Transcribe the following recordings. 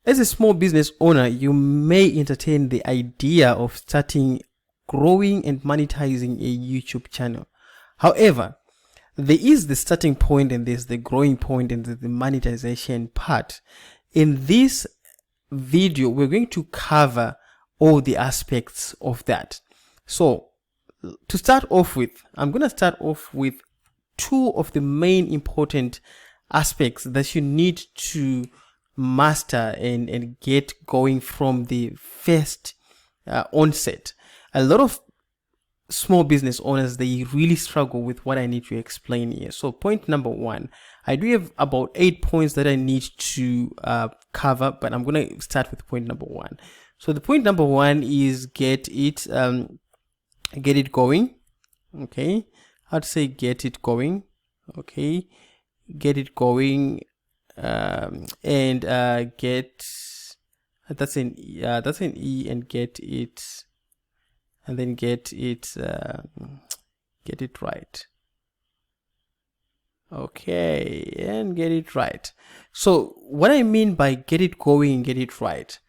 As a small business owner, you may entertain the idea of starting, growing, and monetizing a YouTube channel. However, there is the starting point and there's the growing point and the monetization part. In this video, we're going to cover all the aspects of that. So to start off with, I'm going to start off with two of the main important aspects that you need to master and get going from the first onset. A lot of small business owners, they really struggle with what I need to explain here. So point number one, I do have about 8 points that I need to cover, but I'm going to start with point number one. So the point number one is get it going. Okay, I'd say get it going. Okay, get it going. And get, that's an E, and get it, and then get it right. Okay, and get it right. So what I mean by get it going and get it right,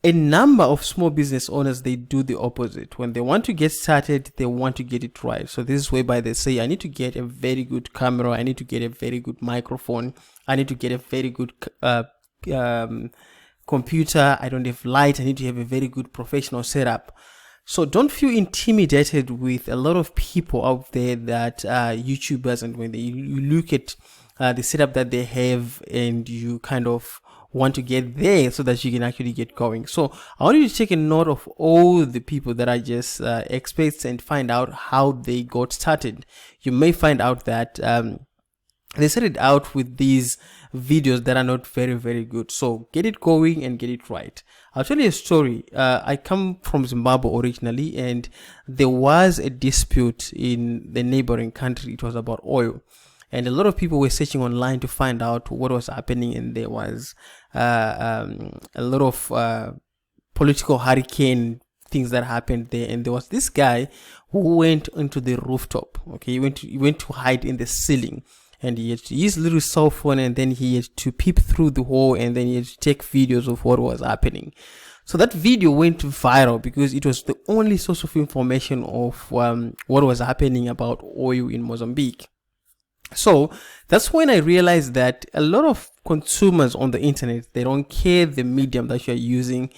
a number of small business owners, they do the opposite. When they want to get started, they want to get it right. So this is whereby they say, I need to get a very good camera, I need to get a very good microphone, I need to get a very good computer, I don't have light, I need to have a very good professional setup. So don't feel intimidated with a lot of people out there that are YouTubers, and when you look at the setup that they have and you kind of want to get there so that you can actually get going. So I want you to take a note of all the people that are just experts and find out how they got started. You may find out that they started out with these videos that are not very, very good. So get it going and get it right. I'll tell you a story. I come from Zimbabwe originally, and there was a dispute in the neighboring country. It was about oil. And a lot of people were searching online to find out what was happening, and there was a lot of political hurricane things that happened there. And there was this guy who went into the rooftop. Okay, he went to hide in the ceiling, and he had to use a little cell phone, and then he had to peep through the hole, and then he had to take videos of what was happening. So that video went viral because it was the only source of information of what was happening about oil in Mozambique. So that's when I realized that a lot of consumers on the internet, they don't care the medium that you're using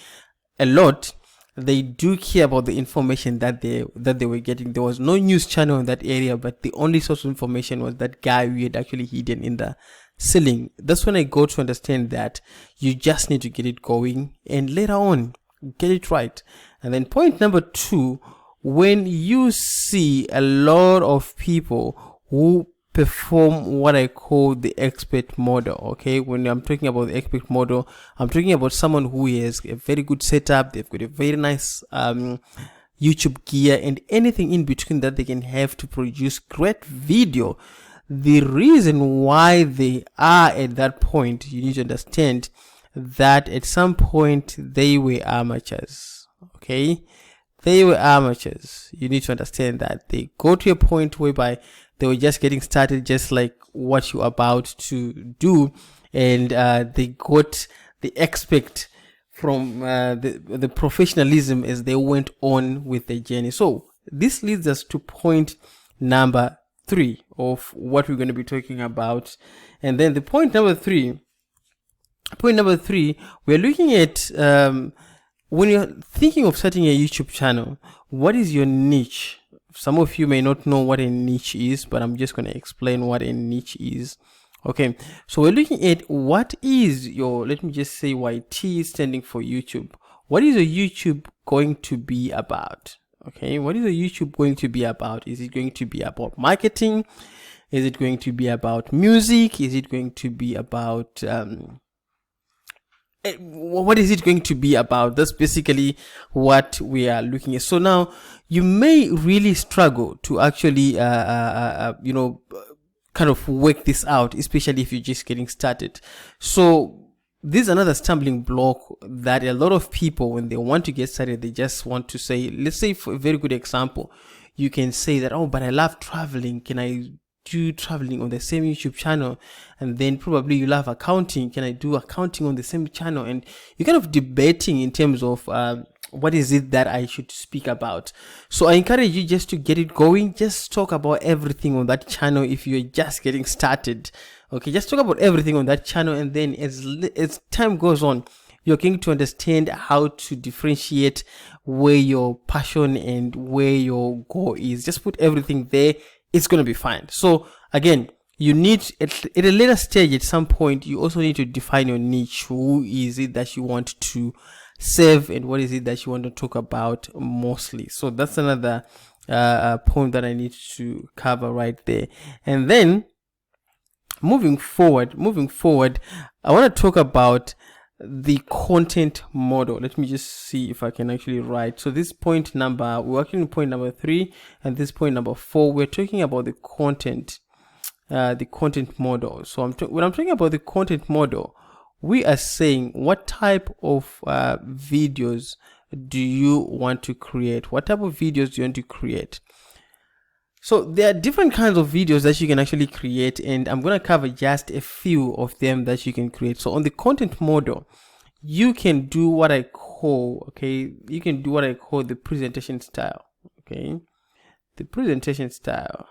a lot. They do care about the information that they were getting. There was no news channel in that area, but the only source of information was that guy we had actually hidden in the ceiling. That's when I got to understand that you just need to get it going, and later on get it right. And then point number two, when you see a lot of people who perform what I call the expert model. Okay, when I'm talking about the expert model, I'm talking about someone who has a very good setup, they've got a very nice YouTube gear, and anything in between that they can have to produce great video. The reason why they are at that point, you need to understand that at some point they were amateurs. Okay, they were amateurs. You need to understand that they go to a point whereby they were just getting started, just like what you're about to do, and they got the expect from the professionalism as they went on with the journey. So this leads us to point number three of what we're going to be talking about. And then the point number three, we're looking at when you're thinking of starting a YouTube channel, what is your niche? Some of you may not know what a niche is, but I'm just going to explain what a niche is. Okay, so we're looking at what is your, let me just say YT standing for YouTube. What is a YouTube going to be about? Okay, what is a YouTube going to be about? Is it going to be about marketing? Is it going to be about music? Is it going to be about what is it going to be about? That's basically what we are looking at. So now you may really struggle to actually kind of work this out, especially if you're just getting started. So this is another stumbling block that a lot of people, when they want to get started, they just want to say, let's say for a very good example, you can say that, oh, but I love traveling. Can I do traveling on the same YouTube channel? And then probably you love accounting. Can I do accounting on the same channel? And you're kind of debating in terms of what is it that I should speak about. So I encourage you just to get it going. Just talk about everything on that channel if you're just getting started. Okay, just talk about everything on that channel, and then as time goes on, you're going to understand how to differentiate where your passion and where your goal is. Just put everything there. It's going to be fine. So again, you need at a later stage, at some point, you also need to define your niche. Who is it that you want to serve, and what is it that you want to talk about mostly? So that's another point that I need to cover right there. And then moving forward, I want to talk about the content model. Let me just see if I can actually write. So this point number, we're working on point number 3, and this point number 4, we're talking about the content model. So when I'm talking about the content model, we are saying what type of videos do you want to create? What type of videos do you want to create? So there are different kinds of videos that you can actually create, and I'm going to cover just a few of them that you can create. So on the content model, you can do what I call, the presentation style. Okay, the presentation style.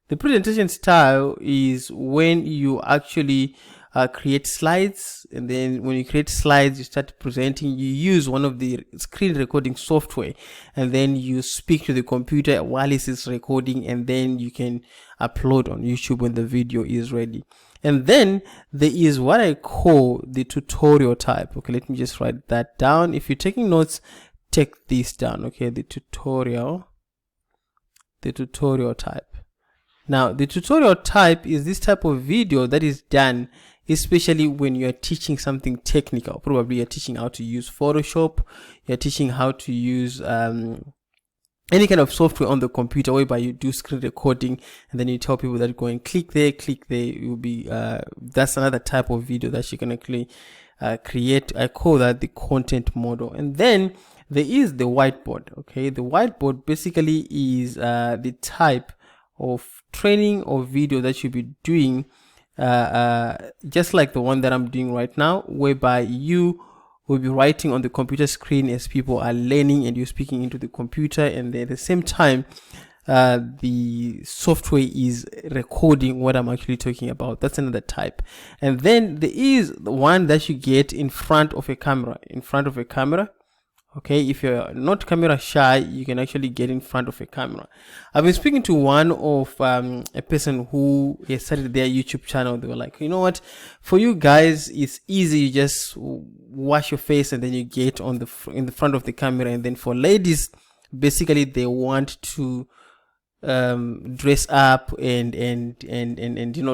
The presentation style is when you actually create slides, and then when you create slides, you start presenting. You use one of the screen recording software, and then you speak to the computer while it is recording, and then you can upload on YouTube when the video is ready. And then there is what I call the tutorial type. Okay, let me just write that down. If you're taking notes, take this down. Okay, the tutorial type. Now, the tutorial type is this type of video that is done especially when you're teaching something technical. Probably you're teaching how to use Photoshop, you're teaching how to use any kind of software on the computer, whereby you do screen recording, and then you tell people that go and click there. It will be that's another type of video that you can actually create. I call that the content model. And then there is the whiteboard. Okay, the whiteboard basically is the type of training or video that you'll be doing, just like the one that I'm doing right now, whereby you will be writing on the computer screen as people are learning, and you're speaking into the computer, and at the same time the software is recording what I'm actually talking about. That's another type. And then there is the one that you get in front of a camera. Okay, if you're not camera shy, you can actually get in front of a camera. I've been speaking to one of a person who has started their YouTube channel. They were like, you know what, for you guys, it's easy. You just wash your face and then you get in the front of the camera. And then for ladies, basically they want to dress up and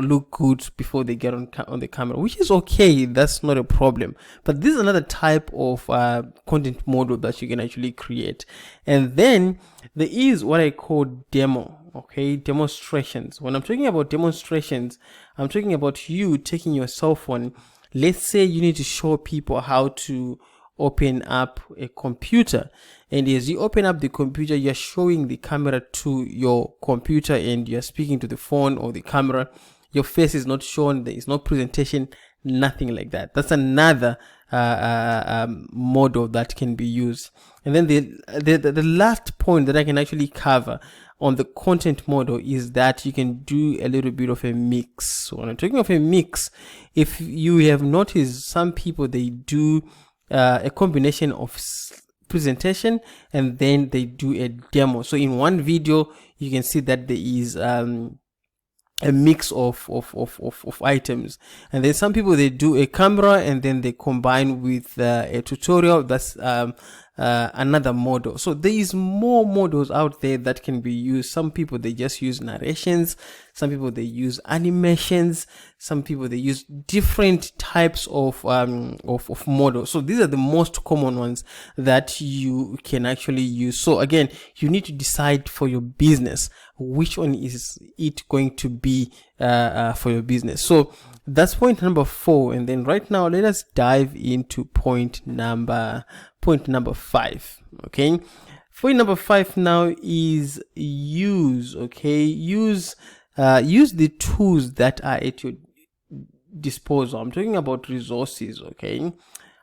look good before they get on the camera, which is okay. That's not a problem. But this is another type of content model that you can actually create. And then there is what I call demonstrations. When I'm talking about demonstrations, I'm talking about you taking your cell phone. Let's say you need to show people how to open up a computer, and as you open up the computer, you're showing the camera to your computer and you're speaking to the phone or the camera. Your face is not shown, there is no presentation, nothing like that. That's another model that can be used. And then the last point that I can actually cover on the content model is that you can do a little bit of a mix. So when I'm talking of a mix, if you have noticed, some people, they do a combination of presentation and then they do a demo. So in one video, you can see that there is a mix of items. And then some people, they do a camera and then they combine with a tutorial. That's another model. So there is more models out there that can be used. Some people, they just use narrations. Some people, they use animations. Some people, they use different types of models. So these are the most common ones that you can actually use. So again, you need to decide for your business which one is it going to be for your business. So that's point number 4. And then right now, let us dive into point number 5. Okay, Point number 5 now is use the tools that are at your disposal. I'm talking about resources. Okay,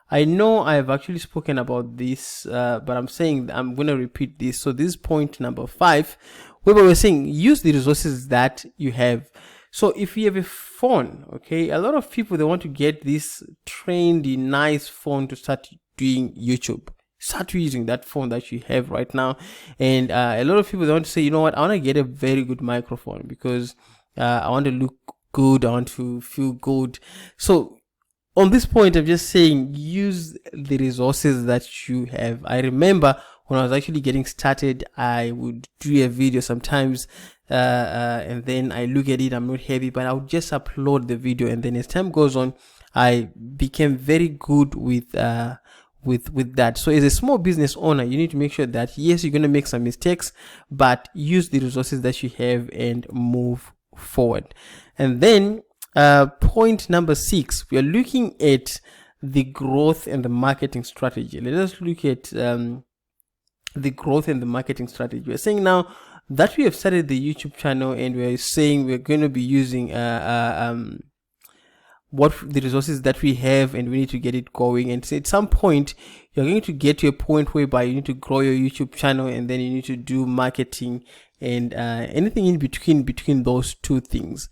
I know I've actually spoken about this, but I'm saying I'm going to repeat this. So this is point number 5, where we're saying use the resources that you have. So if you have a phone, okay, a lot of people, they want to get this trendy, nice phone to start doing YouTube. Start using that phone that you have right now. And a lot of people, they want to say, you know what, I want to get a very good microphone because I want to look good, I want to feel good. So on this point, I'm just saying use the resources that you have. I remember when I was actually getting started, I would do a video sometimes and then I look at it, I'm not happy, but I would just upload the video, and then as time goes on, I became very good with that. So as a small business owner, you need to make sure that yes, you're going to make some mistakes, but use the resources that you have and move forward. And then point number 6, we are looking at the growth and the marketing strategy. Let us look at the growth and the marketing strategy. We're saying now that we have started the YouTube channel, and we're saying we're going to be using what the resources that we have, and we need to get it going. And so at some point, you're going to get to a point whereby you need to grow your YouTube channel, and then you need to do marketing and anything in between those two things.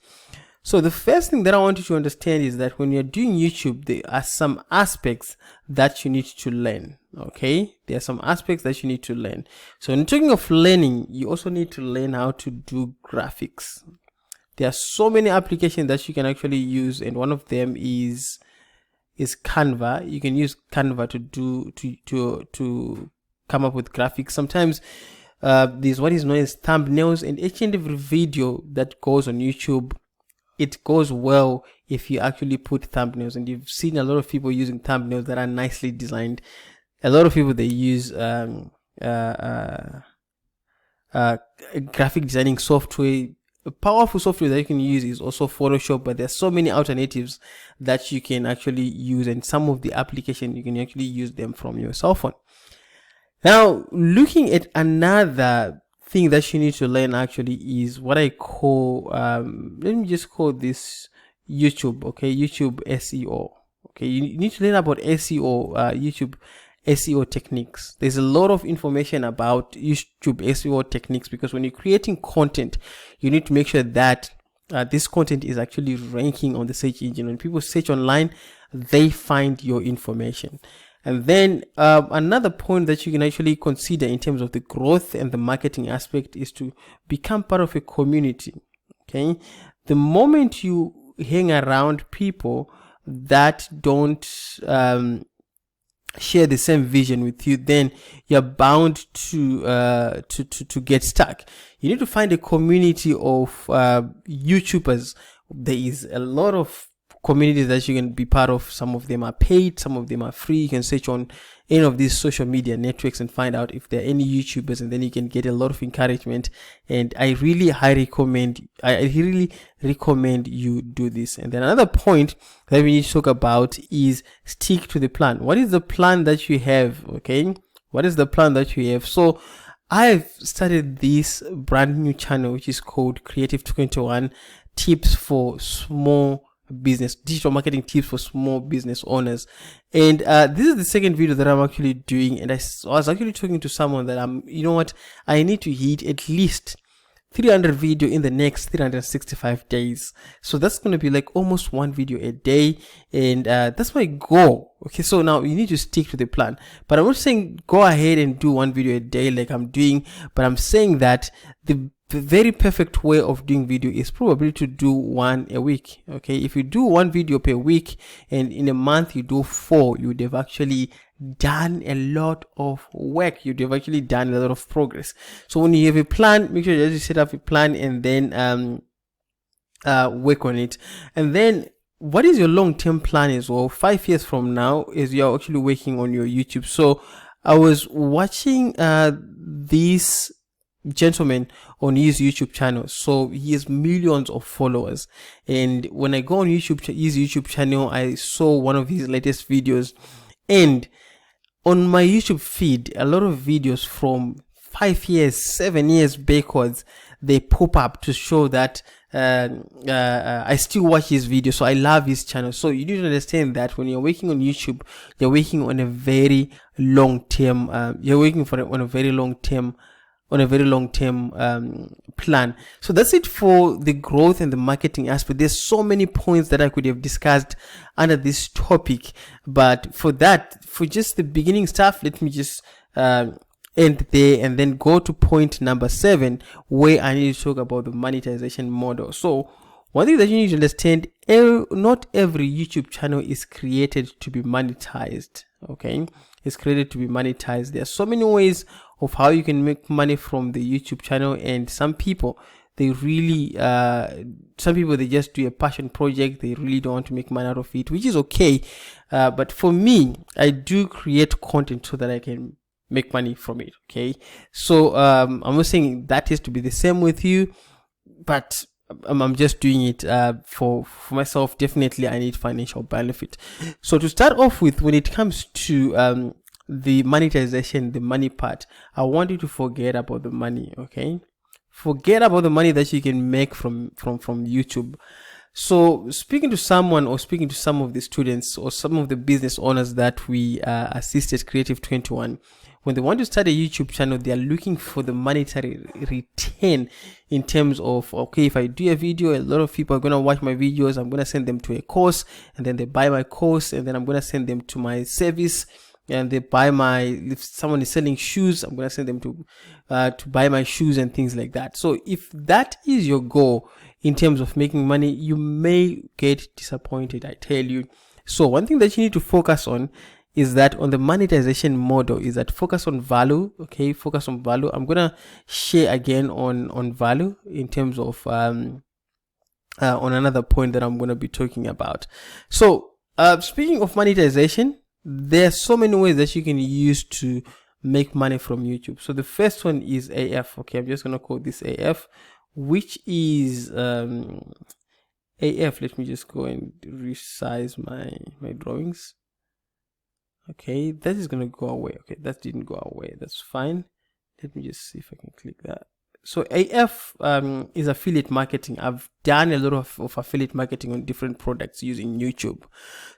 So the first thing that I want you to understand is that when you're doing YouTube, there are some aspects that you need to learn. Okay, there are some aspects that you need to learn. So when talking of learning, you also need to learn how to do graphics. There are so many applications that you can actually use, and one of them is Canva. You can use Canva to come up with graphics. Sometimes there's what is known as thumbnails, and each and every video that goes on YouTube, it goes well if you actually put thumbnails. And you've seen a lot of people using thumbnails that are nicely designed. A lot of people, they use graphic designing software. A powerful software that you can use is also Photoshop, but there's so many alternatives that you can actually use, and some of the applications you can actually use them from your cell phone. Now, looking at another thing that you need to learn actually is what I call let me just call this YouTube. Okay, YouTube SEO. Okay, you need to learn about SEO, YouTube SEO techniques. There's a lot of information about YouTube SEO techniques, because when you're creating content, you need to make sure that this content is actually ranking on the search engine. When people search online, they find your information. And then another point that you can actually consider in terms of the growth and the marketing aspect is to become part of a community. Okay, the moment you hang around people that don't share the same vision with you, then you're bound to get stuck. You need to find a community of YouTubers. There is a lot of communities that you can be part of. Some of them are paid, some of them are free. You can search on any of these social media networks and find out if there are any YouTubers, and then you can get a lot of encouragement. And I really recommend you do this. And then another point that we need to talk about is stick to the plan. What is the plan that you have? Okay, what is the plan that you have? So I've started this brand new channel, which is called Creative 21 Tips for Small Business, digital marketing tips for small business owners. And this is the second video that I'm actually doing, and I was actually talking to someone that you know what, I need to hit at least 300 video in the next 365 days. So that's going to be like almost one video a day, and that's my goal. Okay, so now you need to stick to the plan, but I'm not saying go ahead and do one video a day like I'm doing, but I'm saying that the very perfect way of doing video is probably to do one a week. Okay, if you do one video per week and in a month you do 4, you would have actually done a lot of work. You'd have actually done a lot of progress. So when you have a plan, make sure you set up a plan and then work on it. And then what is your long-term plan as well? 5 years from now, is you're actually working on your YouTube. So I was watching this gentleman on his YouTube channel. So he has millions of followers, and when I go on his YouTube channel, I saw one of his latest videos, and on my YouTube feed, a lot of videos from 5 years, 7 years backwards, they pop up to show that I still watch his videos, so I love his channel. So you need to understand that when you're working on YouTube, you're working on a very long term. You're working on a very long term plan. So that's it for the growth and the marketing aspect. There's so many points that I could have discussed under this topic, but for just the beginning stuff, let me just end there and then go to point number 7, where I need to talk about the monetization model. So one thing that you need to understand, not every YouTube channel is created to be monetized. Okay, it's created to be monetized. There are so many ways of how you can make money from the YouTube channel, and some people, they really they just do a passion project. They really don't want to make money out of it, which is okay. But for me, I do create content so that I can make money from it. Okay, so I'm not saying that has to be the same with you, but I'm just doing it for myself. Definitely I need financial benefit. So to start off with, when it comes to the monetization, the money part, I want you to forget about the money. Okay, forget about the money that you can make from YouTube. So speaking to someone, or speaking to some of the students or some of the business owners that we assisted, Creative 21, when they want to start a YouTube channel, they are looking for the monetary return in terms of, okay, if I do a video, a lot of people are going to watch my videos. I'm going to send them to a course, and then they buy my course, and then I'm going to send them to my service, and they buy if someone is selling shoes, I'm going to send them to buy my shoes and things like that. So if that is your goal in terms of making money, you may get disappointed, I tell you. So one thing that you need to focus on is that on the monetization model is that focus on value. Okay, focus on value. I'm gonna share again on value in terms of on another point that I'm gonna be talking about. So speaking of monetization, there are so many ways that you can use to make money from YouTube. So the first one is AF. Okay, I'm just gonna call this AF, which is AF. Let me just go and resize my drawings. Okay, that is gonna go away. Okay, that didn't go away. That's fine. Let me just see if I can click that. So AF is affiliate marketing. I've done a lot of affiliate marketing on different products using YouTube.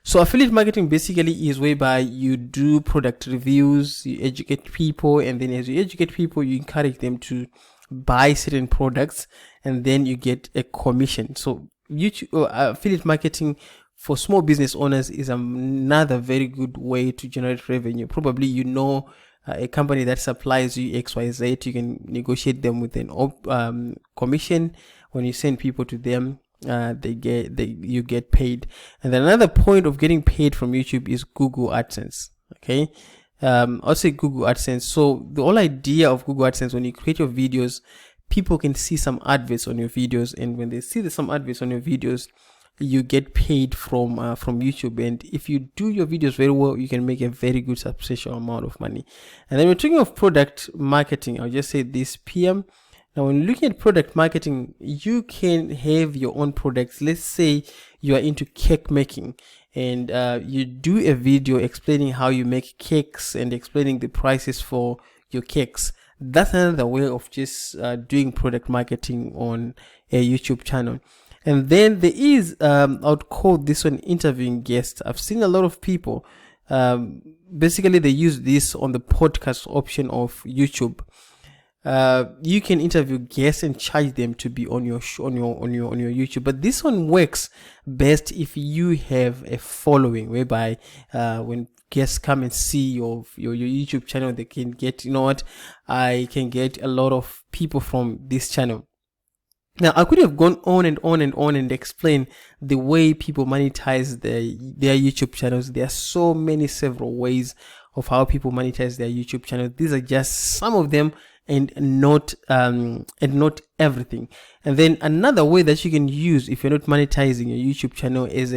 So affiliate marketing basically is whereby you do product reviews, you educate people, and then as you educate people, you encourage them to buy certain products, and then you get a commission. So YouTube affiliate marketing for small business owners is another very good way to generate revenue. Probably a company that supplies you XYZ, you can negotiate them with an commission. When you send people to them, you get paid. And then another point of getting paid from YouTube is Google AdSense. Okay, I'll say Google AdSense. So the whole idea of Google AdSense, when you create your videos, people can see some adverts on your videos, and when they see some adverts on your videos, you get paid from YouTube. And if you do your videos very well, you can make a very good substantial amount of money. And then we're talking of product marketing. I'll just say this PM. Now when looking at product marketing, you can have your own products. Let's say you are into cake making, and you do a video explaining how you make cakes and explaining the prices for your cakes. That's another way of just doing product marketing on a YouTube channel. And then there is, I would call this one interviewing guests. I've seen a lot of people, basically they use this on the podcast option of YouTube. You can interview guests and charge them to be on your YouTube. But this one works best if you have a following, whereby when guests come and see your YouTube channel, they can get, I can get a lot of people from this channel. Now, I could have gone on and on and on and explain the way people monetize their YouTube channels. There are so many several ways of how people monetize their YouTube channel. These are just some of them, and not everything. And then another way that you can use if you're not monetizing your YouTube channel as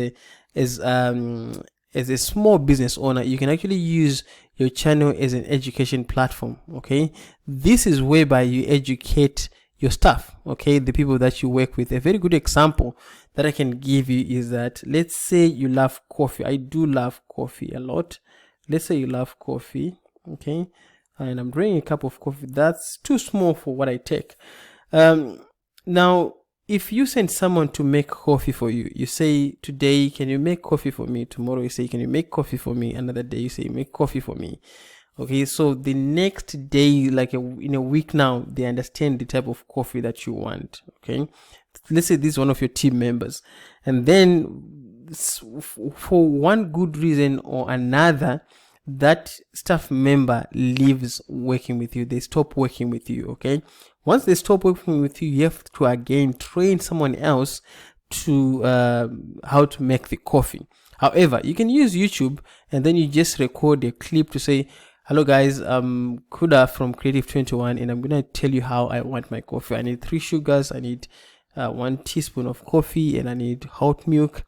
a small business owner, you can actually use your channel as an education platform. Okay, this is whereby you educate your staff, okay, the people that you work with. A very good example that I can give you is that, let's say you love coffee. I do love coffee a lot. Let's say you love coffee, okay. and I'm drinking a cup of coffee. That's too small for what I take. Now, if you send someone to make coffee for you, you say, today, can you make coffee for me? Tomorrow you say, can you make coffee for me? Another day you say, make coffee for me. Okay, so the next day, like in a week now, they understand the type of coffee that you want. Okay, let's say this is one of your team members, and then for one good reason or another, that staff member leaves working with you. They stop working with you. Okay, once they stop working with you, you have to again train someone else to how to make the coffee. However, you can use YouTube, and then you just record a clip to say, hello guys, Kuda from Creative 21, and I'm gonna tell you how I want my coffee. I need 3 sugars, I need 1 teaspoon of coffee, and I need hot milk.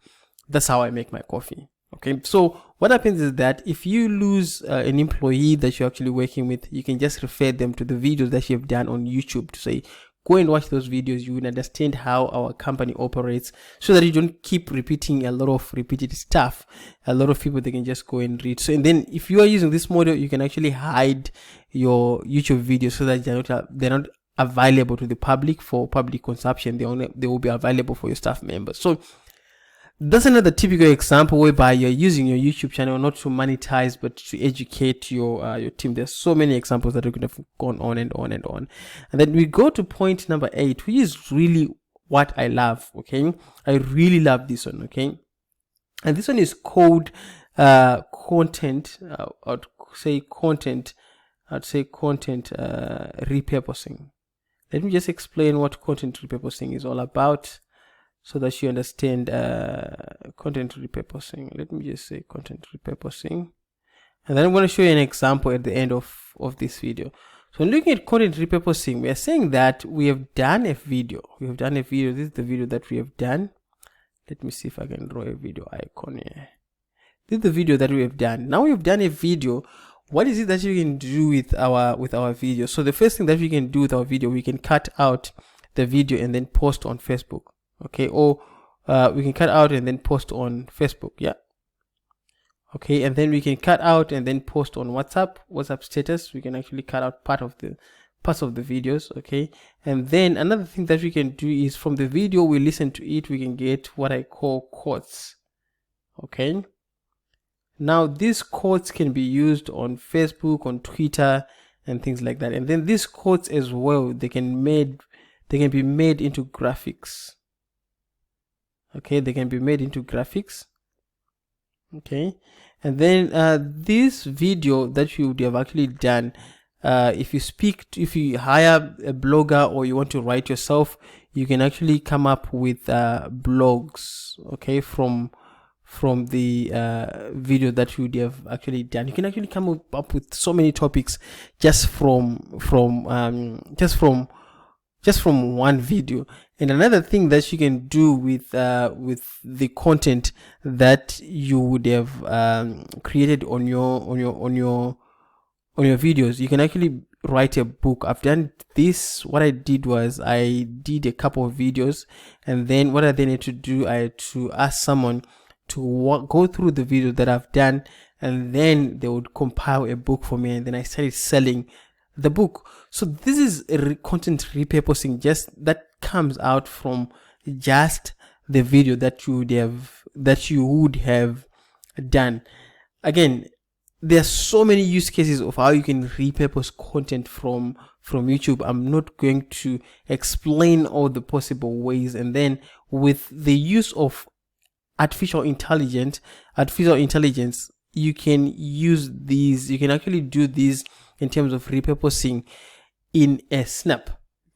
That's how I make my coffee. Okay, so what happens is that if you lose an employee that you're actually working with, you can just refer them to the videos that you've done on YouTube to say, go and watch those videos. You will understand how our company operates, so that you don't keep repeating a lot of repeated stuff. A lot of people, they can just go and read. So, and then if you are using this model, you can actually hide your YouTube videos so that they're not available to the public for public consumption. They will be available for your staff members. So that's another typical example whereby you're using your YouTube channel not to monetize, but to educate your team. There's so many examples that are going to have gone on and on and on. And then we go to point number 8, which is really what I love. Okay, I really love this one. Okay, and this one is called content. I'd say content repurposing. Let me just explain what content repurposing is all about, so that you understand content repurposing. Let me just say content repurposing, and then I'm going to show you an example at the end of this video. So looking at content repurposing, we are saying that we have done a video. This is the video that we have done. Let me see if I can draw a video icon here. This is the video that we have done. Now we've done a video. What is it that you can do with our video? So the first thing that we can do with our video, we can cut out the video and then post on Facebook. Okay, or we can cut out and then post on Facebook. Yeah, okay, and then we can cut out and then post on WhatsApp status. We can actually cut out parts of the videos. Okay, and then another thing that we can do is, from the video we listen to it, we can get what I call quotes. Okay, now these quotes can be used on Facebook, on Twitter, and things like that. And then these quotes as well, they can be made into graphics. Okay, they can be made into graphics. Okay, and then this video that you would have actually done, if you hire a blogger or you want to write yourself, you can actually come up with blogs. Okay, from the video that you would have actually done. You can actually come up with so many topics just from one video. And another thing that you can do with the content that you would have created on your videos, you can actually write a book. I've done this. What I did was I did a couple of videos, and then what I then had to do, I had to ask someone to go through the video that I've done, and then they would compile a book for me, and then I started selling the book. So this is a content repurposing, just that comes out from just the video that you would have done. Again, there are so many use cases of how you can repurpose content from YouTube. I'm not going to explain all the possible ways. And then with the use of artificial intelligence, you can use these. You can actually do these in terms of repurposing in a snap.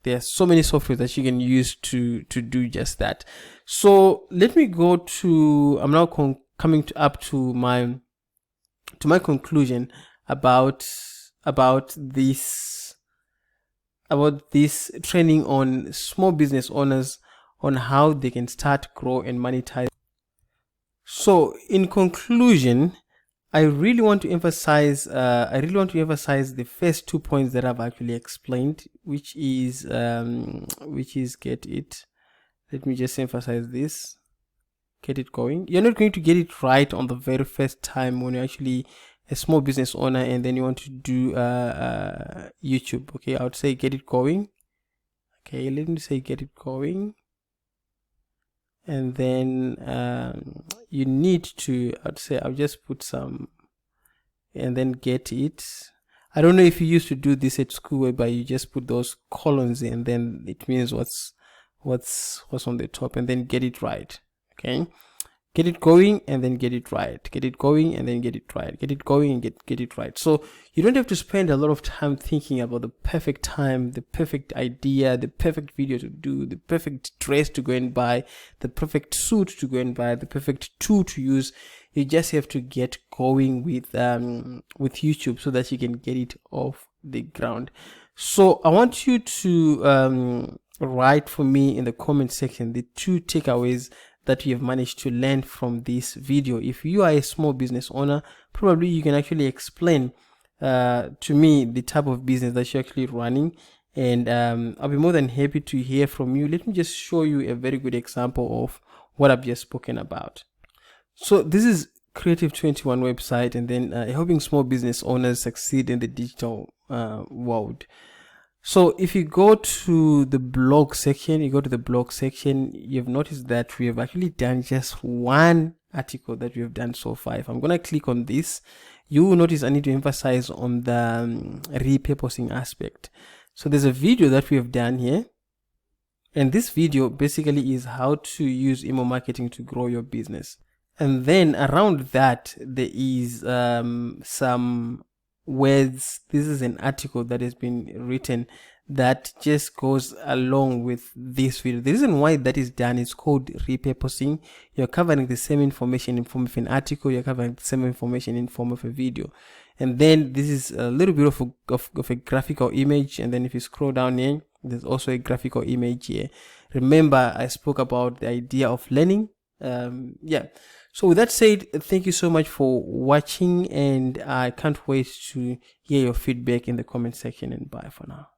There are so many software that you can use to do just that. So let me go to, I'm now coming up to my conclusion about this training on small business owners on how they can start, grow, and monetize. So in conclusion, I really want to emphasize the first 2 points that I've actually explained, which is get it. Let me just emphasize this. Get it going. You're not going to get it right on the very first time when you actually a small business owner and then you want to do YouTube, okay, I would say get it going. Okay, let me say get it going. And then you need to, I'd say I'll just put some and then get it. I don't know if you used to do this at school whereby you just put those colons and then it means what's on the top, and then get it right. Okay, get it going and then get it right, get it going and then get it right, get it going and get it right. So you don't have to spend a lot of time thinking about the perfect time, the perfect idea, the perfect video to do, the perfect dress to go and buy, the perfect suit to go and buy, the perfect tool to use. You just have to get going with YouTube so that you can get it off the ground. So I want you to write for me in the comment section the 2 takeaways that you have managed to learn from this video. If you are a small business owner, probably you can actually explain to me the type of business that you're actually running, and I'll be more than happy to hear from you. Let me just show you a very good example of what I've just spoken about. So this is Creative 21 website, and then helping small business owners succeed in the digital world. So if you go to the blog section, you've noticed that we have actually done just one article that we have done so far. If I'm going to click on this, you will notice I need to emphasize on the repurposing aspect. So there's a video that we have done here, and this video basically is how to use email marketing to grow your business. And then around that, there is some words. This is an article that has been written that just goes along with this video. The reason why that is done is called repurposing. You're covering the same information in form of an article, you're covering the same information in form of a video. And then this is a little bit of a graphical image, and then if you scroll down here, there's also a graphical image here. Remember, I spoke about the idea of learning. Yeah, so with that said, thank you so much for watching, and I can't wait to hear your feedback in the comment section, and bye for now.